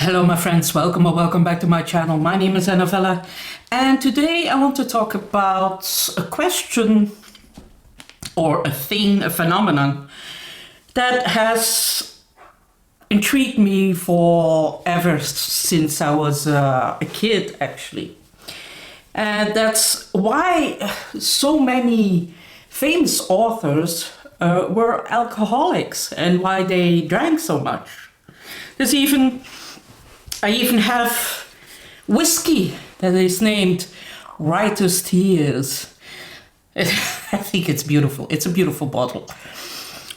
Hello my friends, welcome or welcome back to my channel. My name is Annabella and today I want to talk about a question or a thing, a phenomenon that has intrigued me ever since I was a kid actually. And that's why so many famous authors were alcoholics and why they drank so much. I even have whiskey that is named Writer's Tears. I think it's beautiful. It's a beautiful bottle.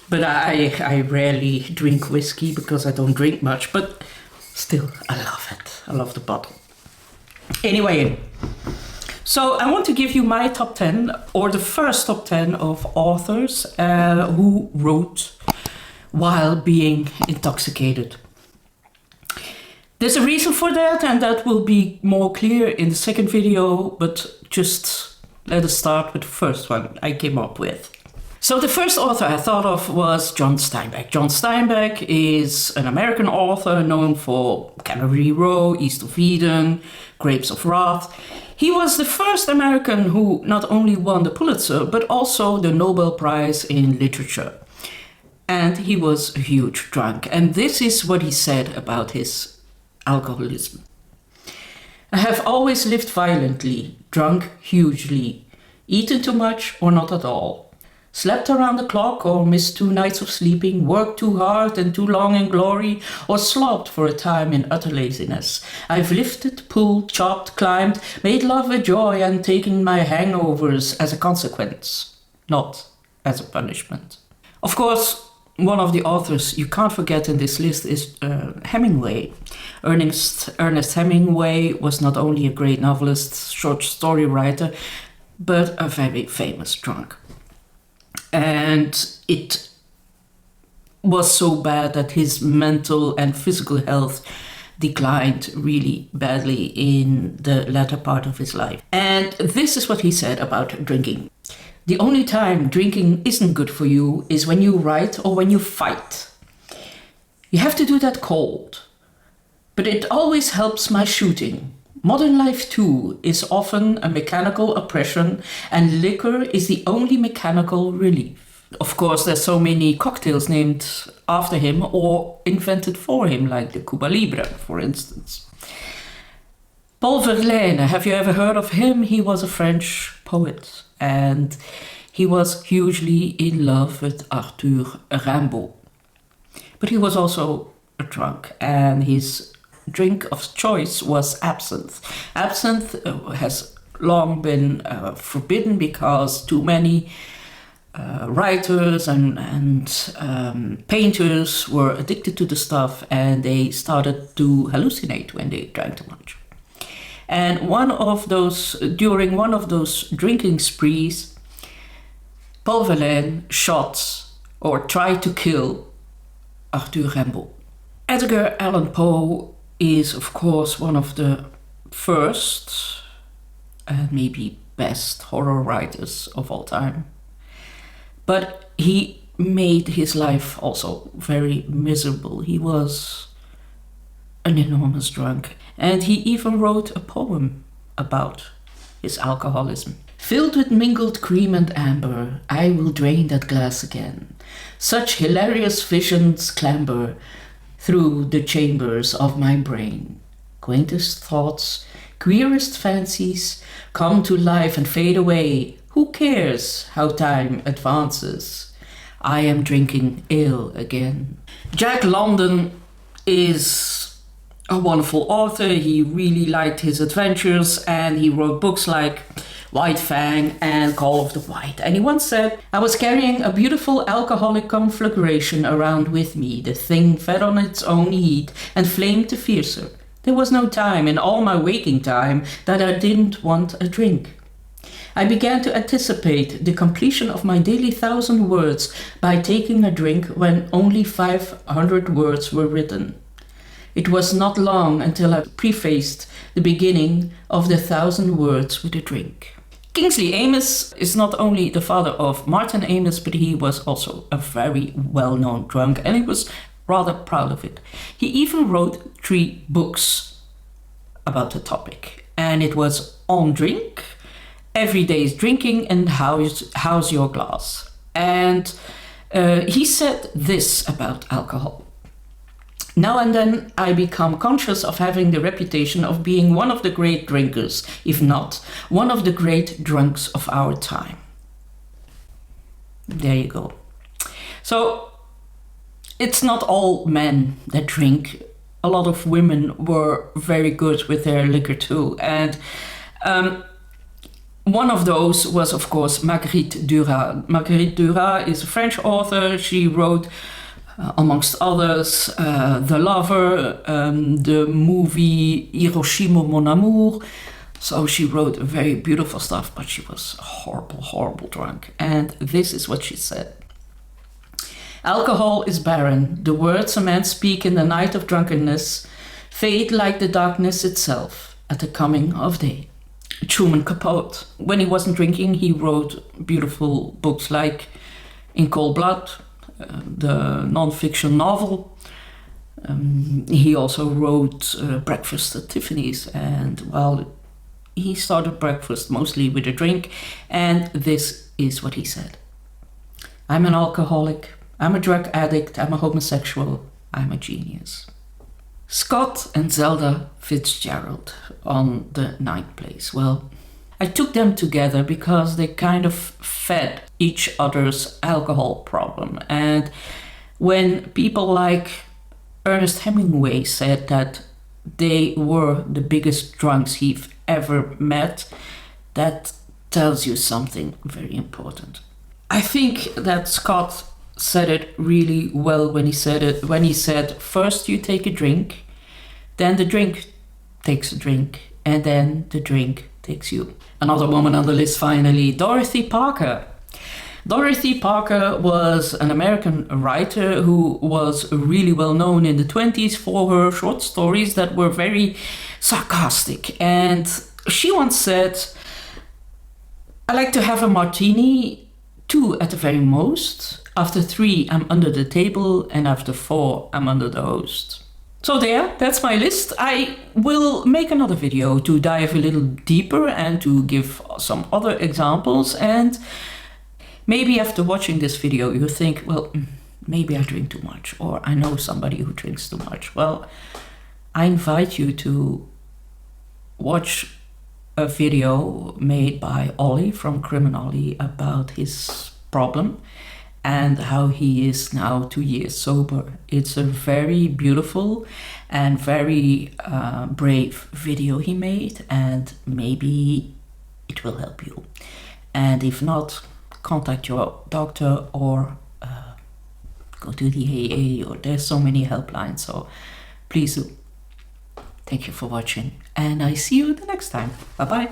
But I rarely drink whiskey because I don't drink much. But still, I love it. I love the bottle. Anyway, so I want to give you my top 10, or the first top 10 of authors who wrote while being intoxicated. There's a reason for that, and that will be more clear in the second video, but just let us start with the first one I came up with. So the first author I thought of was John Steinbeck. John Steinbeck is an American author known for Cannery Row, East of Eden, Grapes of Wrath. He was the first American who not only won the Pulitzer, but also the Nobel Prize in Literature. And he was a huge drunk. And this is what he said about his alcoholism. I have always lived violently, drunk hugely, eaten too much or not at all, slept around the clock or missed 2 nights of sleeping, worked too hard and too long in glory, or slopped for a time in utter laziness. I've lifted, pulled, chopped, climbed, made love a joy and taken my hangovers as a consequence, not as a punishment. Of course, one of the authors you can't forget in this list is Hemingway. Ernest Hemingway was not only a great novelist, short story writer, but a very famous drunk. And it was so bad that his mental and physical health declined really badly in the latter part of his life. And this is what he said about drinking. The only time drinking isn't good for you is when you write or when you fight. You have to do that cold. But it always helps my shooting. Modern life too is often a mechanical oppression, and liquor is the only mechanical relief. Of course, there's so many cocktails named after him or invented for him, like the Cuba Libre, for instance. Paul Verlaine, have you ever heard of him? He was a French poet. And he was hugely in love with Arthur Rimbaud. But he was also a drunk, and his drink of choice was absinthe. Absinthe has long been forbidden because too many writers and painters were addicted to the stuff, and they started to hallucinate when they drank too much. And during one of those drinking sprees, Paul Verlaine shot or tried to kill Arthur Rimbaud. Edgar Allan Poe is, of course, one of the first and maybe best horror writers of all time. But he made his life also very miserable. He was an enormous drunk. And he even wrote a poem about his alcoholism. Filled with mingled cream and amber, I will drain that glass again. Such hilarious visions clamber through the chambers of my brain. Quaintest thoughts, queerest fancies come to life and fade away. Who cares how time advances? I am drinking ale again. Jack London is a wonderful author. He really liked his adventures, and he wrote books like White Fang and Call of the White. And he once said, I was carrying a beautiful alcoholic conflagration around with me. The thing fed on its own heat and flamed the fiercer. There was no time in all my waking time that I didn't want a drink. I began to anticipate the completion of my daily 1,000 words by taking a drink when only 500 words were written. It was not long until I prefaced the beginning of the 1,000 words with a drink. Kingsley Amis is not only the father of Martin Amis, but he was also a very well-known drunk, and he was rather proud of it. He even wrote 3 books about the topic. And it was On Drink, Everyday's Drinking, and How's Your Glass. And he said this about alcohol. Now and then I become conscious of having the reputation of being one of the great drinkers, if not one of the great drunks of our time. There you go. So it's not all men that drink. A lot of women were very good with their liquor too. And one of those was, of course, Margaret Dura. Margaret Dura is a French author. She wrote, amongst others, The Lover, the movie Hiroshima Mon Amour. So she wrote very beautiful stuff, but she was a horrible, horrible drunk. And this is what she said. Alcohol is barren. The words a man speaks in the night of drunkenness fade like the darkness itself at the coming of day. Truman Capote. When he wasn't drinking, he wrote beautiful books like In Cold Blood, the non-fiction novel. He also wrote Breakfast at Tiffany's, and well, he started breakfast mostly with a drink, and this is what he said. I'm an alcoholic, I'm a drug addict, I'm a homosexual, I'm a genius. Scott and Zelda Fitzgerald on the 9th place. Well, I took them together because they kind of fed each other's alcohol problem. And when people like Ernest Hemingway said that they were the biggest drunks he've ever met, that tells you something very important. I think that Scott said it really well when he said first you take a drink, then the drink takes a drink, and then the drink takes you. Another woman on the list finally, Dorothy Parker. Dorothy Parker was an American writer who was really well known in the 1920s for her short stories that were very sarcastic. And she once said, I like to have a martini, 2 at the very most. After 3, I'm under the table, and after 4, I'm under the host. So that's my list. I will make another video to dive a little deeper and to give some other examples. And maybe after watching this video, you think, well, maybe I drink too much, or I know somebody who drinks too much. Well, I invite you to watch a video made by Olly from Olly about his problem and how he is now 2 years sober. It's a very beautiful and very brave video he made, and maybe it will help you. And if not, contact your doctor or go to the AA, or there's so many helplines, so please do. Thank you for watching, and I see you the next time. Bye bye.